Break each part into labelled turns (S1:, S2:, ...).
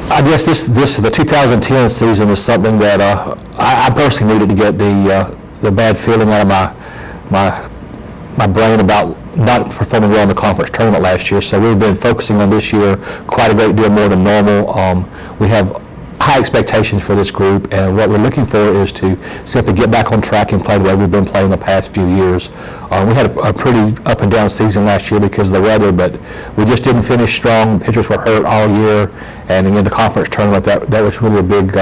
S1: I guess the 2010 season was something that I personally needed to get the bad feeling out of my brain about not performing well in the conference tournament last year. So we've been focusing on this year quite a great deal more than normal. We have high expectations for this group, and what we're looking for is to simply get back on track and play the way we've been playing the past few years. We had a pretty up and down season last year because of the weather, but we just didn't finish strong. Pitchers were hurt all year, and in the conference tournament, that was really a big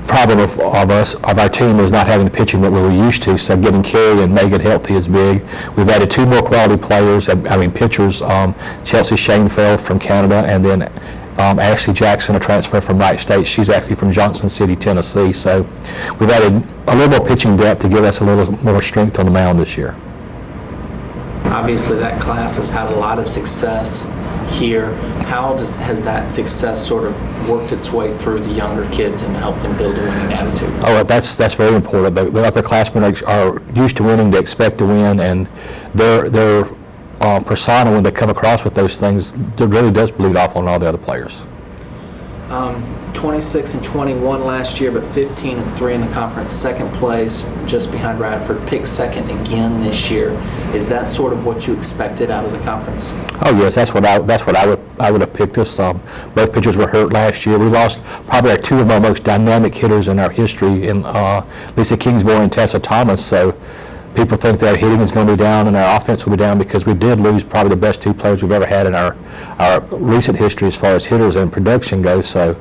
S1: problem of our team is not having the pitching that we were used to. So getting Carey and Megan healthy is big. We've added 2 more quality players, pitchers, Chelsea Shanefield from Canada, and then Ashley Jackson, a transfer from Wright State. She's actually from Johnson City, Tennessee. So we've added a little more pitching depth to give us a little more strength on the mound this year.
S2: Obviously, that class has had a lot of success here. How has that success sort of worked its way through the younger kids and helped them build a winning attitude? Oh,
S1: that's very important. The upperclassmen are used to winning, they expect to win, and their persona, when they come across with those things, it really does bleed off on all the other players.
S2: 26 and 21 last year, but 15 and 3 in the conference, second place, just behind Radford. Picked second again this year. Is that sort of what you expected out of the conference?
S1: Oh yes, that's what I would have picked us. Both pitchers were hurt last year. We lost probably 2 of our most dynamic hitters in our history, in Lisa Kingsmore and Tessa Thomas. So people think that our hitting is going to be down and our offense will be down because we did lose probably the best 2 players we've ever had in our recent history as far as hitters and production goes. So,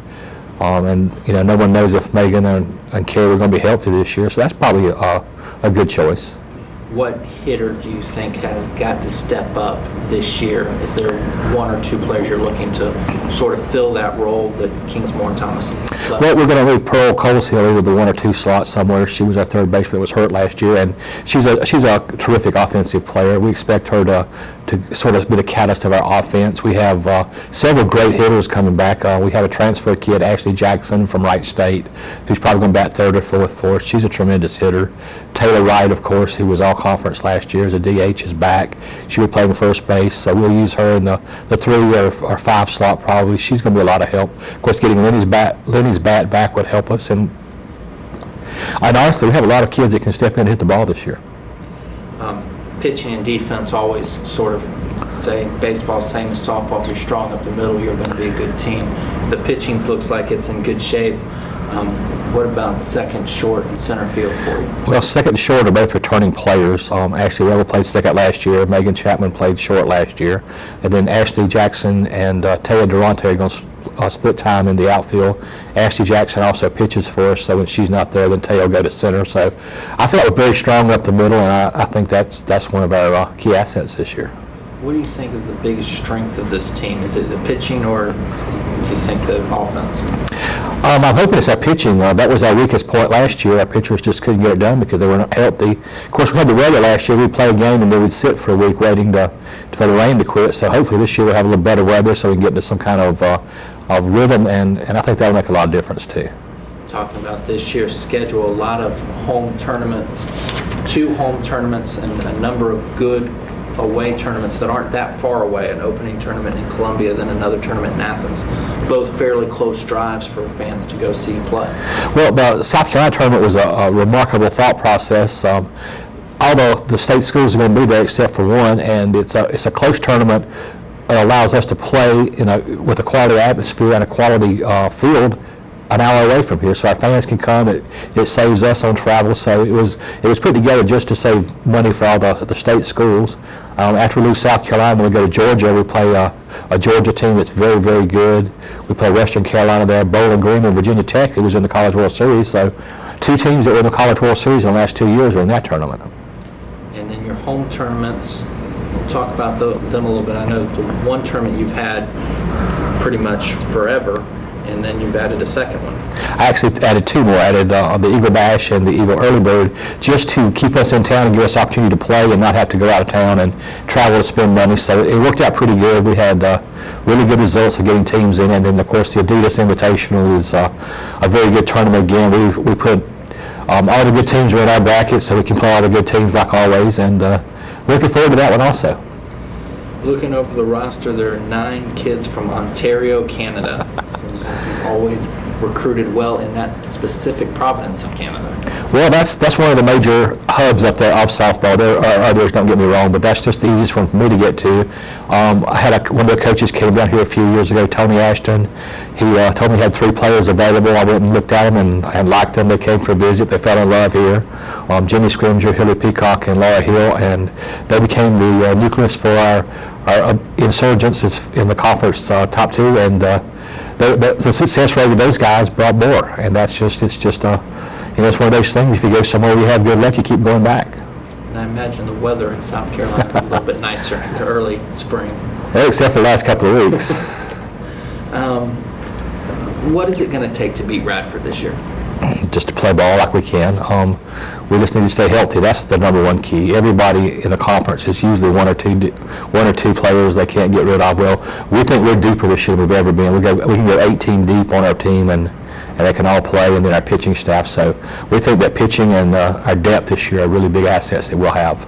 S1: and no one knows if Megan and Carey are going to be healthy this year. So that's probably a good choice.
S2: What hitter do you think has got to step up this year? Is there 1 or 2 players you're looking to sort of fill that role that Kingsmore and Thomas left?
S1: Well, we're going to move Pearl Coleshill either the 1 or 2 slots somewhere. She was our third baseman that was hurt last year, and she's a terrific offensive player. We expect her to sort of be the catalyst of our offense. We have several great hitters coming back. We have a transfer kid, Ashley Jackson from Wright State, who's probably going to bat 3rd or 4th for us. She's a tremendous hitter. Taylor Wright, of course, who was all conference last year as a DH, is back. She'll be playing first base, so we'll use her in the 3 or 5 slot probably. She's going to be a lot of help. Of course, getting Lenny's bat back would help us, and honestly, we have a lot of kids that can step in and hit the ball this year.
S2: Pitching and defense always sort of say baseball, same as softball. If you're strong up the middle, you're going to be a good team. The pitching looks like it's in good shape. What about second, short, and center field for you?
S1: Well, second and short are both returning players. Ashley Weber played second last year. Megan Chapman played short last year. And then Ashley Jackson and Taya Durante are going to split time in the outfield. Ashley Jackson also pitches for us, so when she's not there, then Taya will go to center. So I feel like we're very strong up the middle, and I think that's one of our key assets this year.
S2: What do you think is the biggest strength of this team? Is it the pitching, or do you think the offense?
S1: I'm hoping it's our pitching. That was our weakest point last year. Our pitchers just couldn't get it done because they were not healthy. Of course, we had the weather last year. We'd play a game and then we'd sit for a week waiting for the rain to quit. So hopefully this year we'll have a little better weather so we can get into some kind of rhythm, and I think that'll make a lot of difference too.
S2: Talking about this year's schedule, a lot of home tournaments, 2 home tournaments, and a number of good away tournaments that aren't that far away, an opening tournament in Columbia, then another tournament in Athens, both fairly close drives for fans to go see you play. Well,
S1: the South Carolina tournament was a remarkable thought process. Although the state schools are going to be there except for one, and it's a close tournament. It allows us to play with a quality atmosphere and a quality field an hour away from here, so our fans can come. It saves us on travel, so it was put together just to save money for all the state schools. After we lose South Carolina, we go to Georgia. We play a Georgia team that's very, very good. We play Western Carolina there, Bowling Green, and Virginia Tech, who was in the College World Series. So 2 teams that were in the College World Series in the last 2 years were in that tournament.
S2: And then your home tournaments, we'll talk about them a little bit. I know the one tournament you've had pretty much forever, and then you've added a second one.
S1: I actually added 2 more. I added the Eagle Bash and the Eagle Early Bird just to keep us in town and give us opportunity to play and not have to go out of town and travel to spend money. So it worked out pretty good. We had really good results of getting teams in, and then of course the Adidas Invitational is a very good tournament again. We put all the good teams are in our bracket, so we can play all the good teams like always, and looking forward to that one also.
S2: Looking over the roster, there are 9 kids from Ontario, Canada. Seems like you've always recruited well in that specific province of Canada.
S1: Well, that's one of the major hubs up there of softball. There are others, don't get me wrong, but that's just the easiest one for me to get to. I had one of their coaches came down here a few years ago, Tony Ashton. He told me he had 3 players available. I went and looked at them and liked them. They came for a visit. They fell in love here. Jimmy Scrimger, Hilly Peacock, and Laura Hill, and they became the nucleus for our insurgents in the conference top 2, and the success rate of those guys brought more, and it's just it's one of those things. If you go somewhere where you have good luck, you keep going back.
S2: And I imagine the weather in South Carolina is a little bit nicer in the early spring.
S1: Well, except for the last couple of weeks.
S2: What is it going to take to beat Radford this year?
S1: Just to play ball like we can. We just need to stay healthy. That's the number one key. Everybody in the conference is usually one or two players they can't get rid of. Well, we think we're deeper this year than we've ever been. We can go 18 deep on our team, and they can all play, and then our pitching staff. So we think that pitching and our depth this year are really big assets that we'll have.